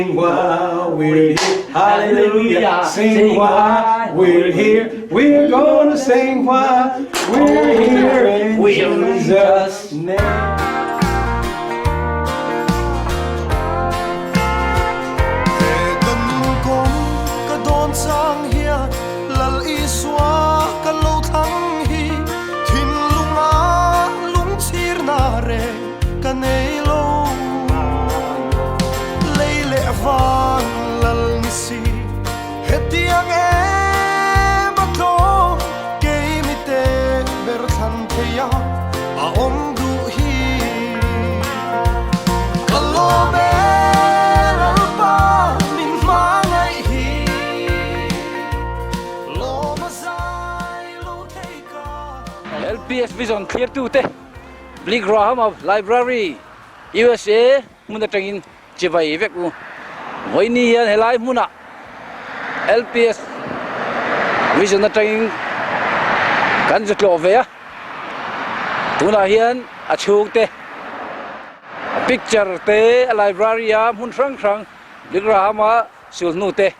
Sing while we're here, hallelujah. Sing while we're here, we're gonna sing while we're here in Jesus' name. Sang hia lal iswa kalau thang hi thin lunga lung chir na re kanei lo leile van lal nisi hetiang e matlo ke mi te ber than theya a om du hi kalome LPS Vision clear to te Blig Graham of Library USA muna tangin chibai vek u voi ni hian helai muna LPS Vision na tangin kan jutlo ve a tuna hian a chhung te picture te library a mun rang rang Blig Graham a sul nu te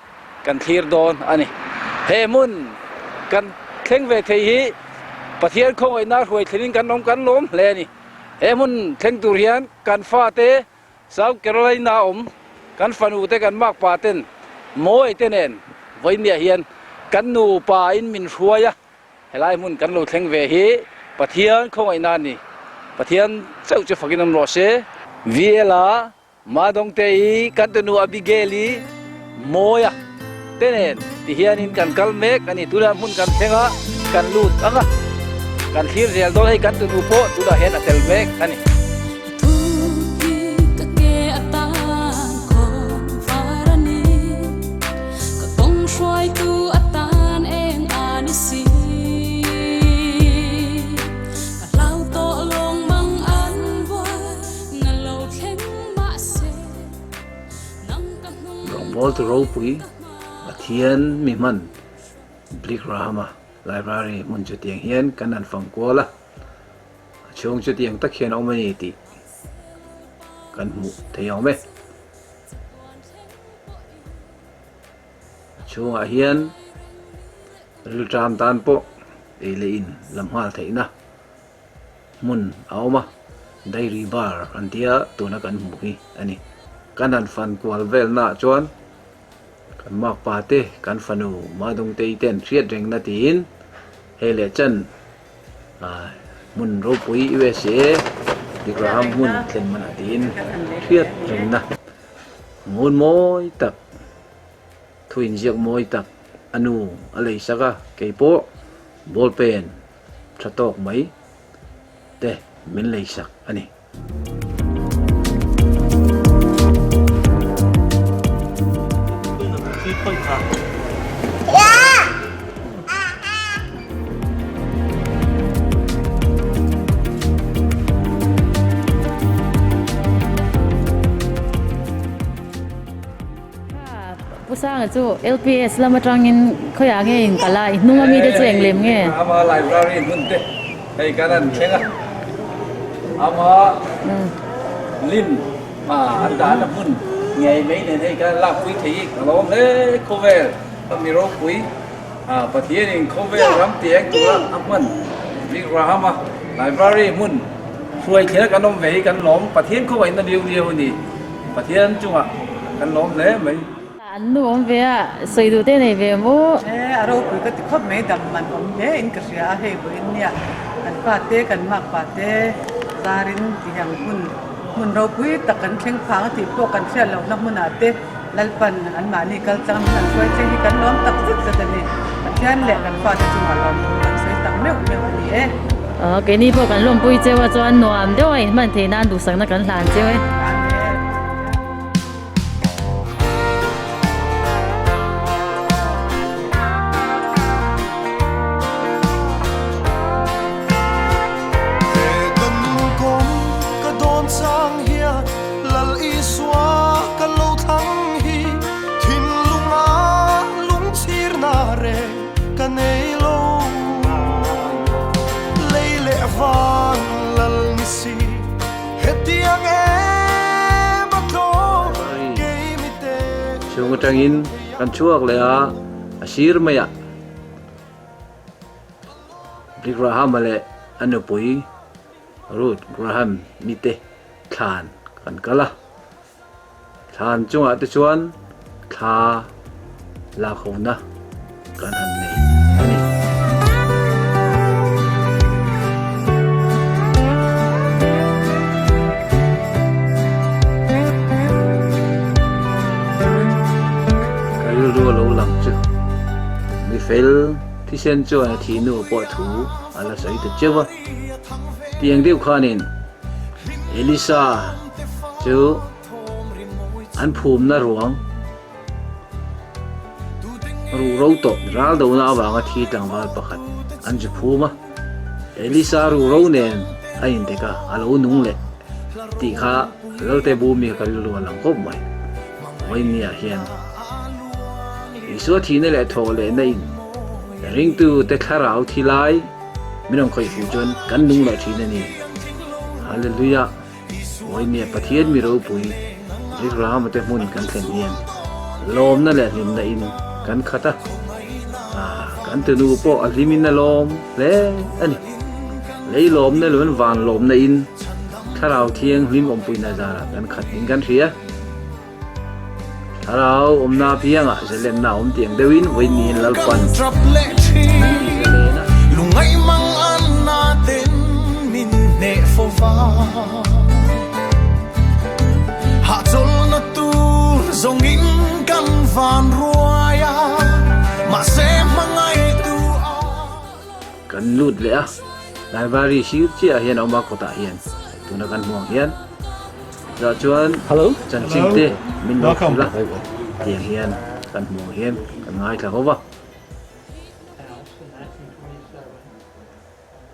kan clear don ani he mun kan thleng ve thei hi Pathian không ai na huay thinin kan lom le ni emun theng tur hian kan fa te South Carolina kan fanu te kan mak pa ten moi te nen voi nia hian kan nu pa in min hruaya helai mun kan lo theng ve hi Pathian không ai na ni Pathian chau che fakinam ro se viela madong te i kan tu nu abigeli moya te nen ti hian in kan kalmek ani tula mun kan thenga kan lut anga kan hir rel dol hay kan tu po tu da hen atel mek ani bol tu ro pui Pathian mi man Blig Graham Library mun chu tiang hian kan an fang ko la chung chu tiang tak hian omani ti kan mu theyang me chung a hian ril tram tan po ele in lamhal theina mun awma dairy bar antia tuna kan mu hi ani kan an fan kwal vel na chuan kan mak pa te kan fanu madung te ten riat reng na tin hele chan mun ro pui USA Blig Graham mun tlen man tin riat reng na ngun moi tak thuin jiak moi tak anu alei saka keipo ball pen thatok mai te min lei sak ani sang chu LPS lama tangin khoya nge in kala nunga mi de cheng lem nge ama library mun te hey kanan thenga ama lin anda na mun ngai mai ne hey kan la pui thei lom le cover mi ro pui Pathian in cover ram tiang tu la aman Blig Graham library mun suai thia kan nom ve kan lom Pathian ko ai na diu ni Pathian chunga kan lom le mai an nu om ve a soi du te nei ve mo aro pu ka ti khop me dam man om he in ka sia he bo in nia kan pa te kan mak pa te sarin ti yang mun ro pui ta kan theng phang ti po kan sia lo na mun ate lalpan an ma ni kal chang nan soi che hi kan lom tak zik sa ni kan le kan pa te chu ma lom kan soi tak me ni e ke ni po kan lom pui che wa chuan nuam doi man the nan du sang na kan hlan che van lal nisi hetiang e chung tangin kan chuak le a asir maya Rick Graham ale anupui Ruth Graham mite khan kan kala khan chunga te chuan kha la khona kan han nei ani kayu lo lam chu mi fel thi sen chu an thi nu po thu ala sai te chewa tiang deu khanin Elisa chu an phum na ruang ru ro to ral do na awanga thi tangwal pakhat an ji phuma Elisa ru ro nen ain te ka alo nung le ti kha lote bu mi ka lu lang ko mai oi nia hian isu thi ne le tho le nei ring tu te kharau thi lai minong khoi fu jon kan nung la thi na ni hallelujah oi nia pathian mi ro pui Rick Graham te mun kan thlen yen lom na le lim na in kan khata kan te nu po alimin na lom le ani lei lom na lon van lom na in tharau thieng lim om pui na zara kan khat in kan thia tharau om na pianga zelen na om tiang dewin voi ni lalpan lungai mang an na ten min ne fo va ha chol na tu zongin kan van ruaya ma se mangai tu kan lut le a library shir chi a hian oma kota hian tuna kan muang hian za chuan hello chan ching te min no la tiang hian kan muang hian kan ngai thla howa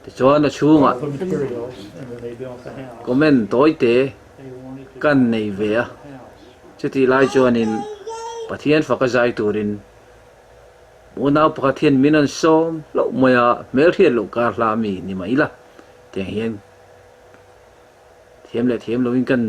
te chuan a chunga comment toi te kan nei ve a chuti lai chuan in pathian fakazai turin mona pathian minan som lo moya mel thian lo kar hla mi ni mai la tiang hian thiam le thiam lo in kan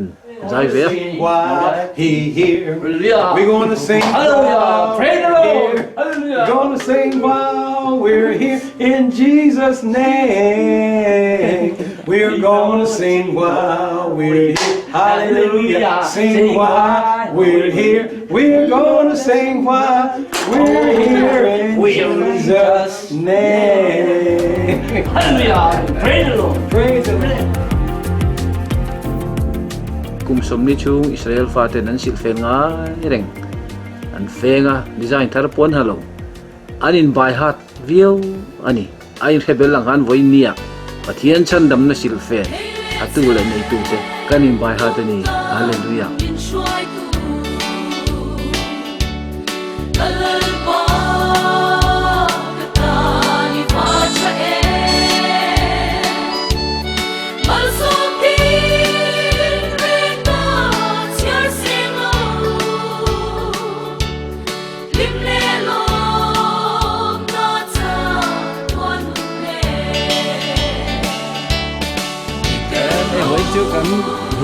zai ve Sing while he here. Hallelujah. We're gonna sing. Hallelujah. Praise the Lord. Here. Hallelujah. We're gonna sing while we're here in Jesus' name. We're gonna sing while we're here. Hallelujah. Sing while we're here. We're gonna sing while we're here in Jesus' name. Hallelujah. Praise the Lord. Praise the Lord. Kum som ni chung Israel faten an sil fel nga reng an fenga design thar pon halo anin bai hat view ani ain rebel lang han voi nia pathian chan dam na sil fel atu le nei tu te kanin bai hat ani hallelujah chưa cắn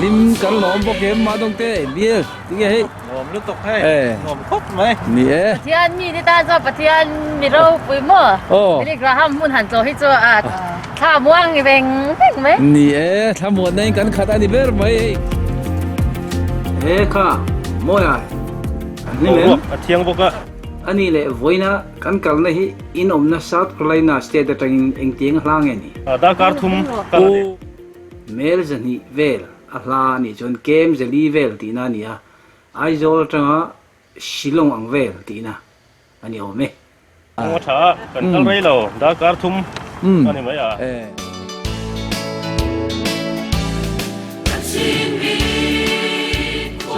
lim cắn lom bọc kiếm mà đông tê bia tiếng ấy ngồm nước tục hay ngồm khúc mấy nè Pathian mi ni ta cho Pathian mi ro pui mo Rick Graham mun han cho hi cho a tha muang ni beng beng me nè tham muốn này cắn khát anh đi về mấy ê kha moya ngồm thiêng bốc á anh lệ voina cắn cắn này in om na South Carolina state tang eng tiếng hlang ni đã cắt thum mel zani vel ahla ni chon kem zeli vel tina nia aizol tanga Shillong ang vel tina ani ome ngõ thả cần tao rây lầu đã cắt thum anh mấy à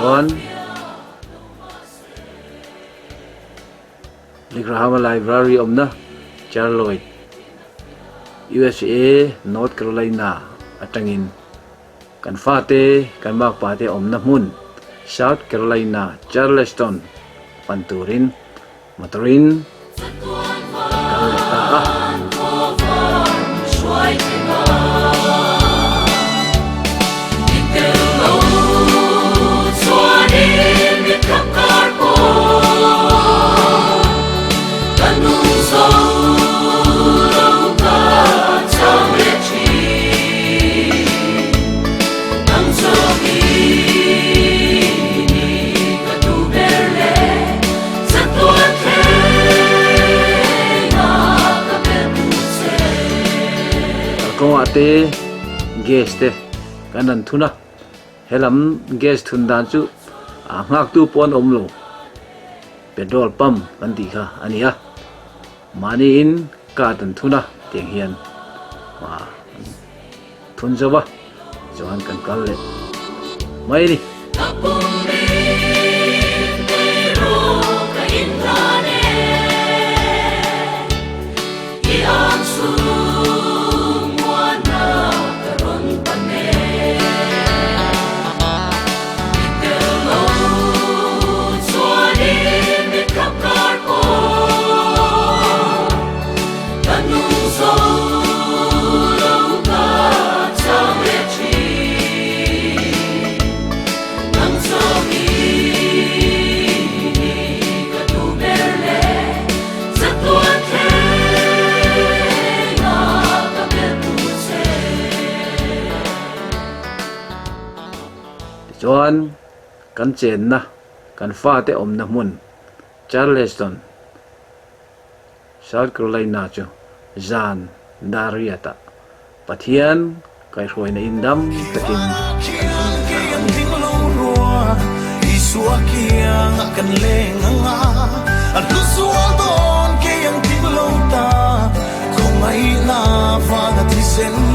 John Rick Graham Library omna Charlotte USA North Carolina atangin kan fate kan mak pate omna mun South Carolina Charleston Panturin Maturin Hãy subscribe cho kênh Ghiền Mì Gõ để không bỏ lỡ te gas te kanan thuna helam gas thun dan chu ngak tu pon omlo petrol pump kan ti kha ania mani in ka tan thuna teng hian ma thun jawa chuan kan kal le mai ni chuan kan chen na kan fa te om na mun Charleston South Carolina chu Zan Dariata Pathian kai roi na indam takin Isua kiang akan lenganga Alusual don kayang tiglota Kung ay na faga tisen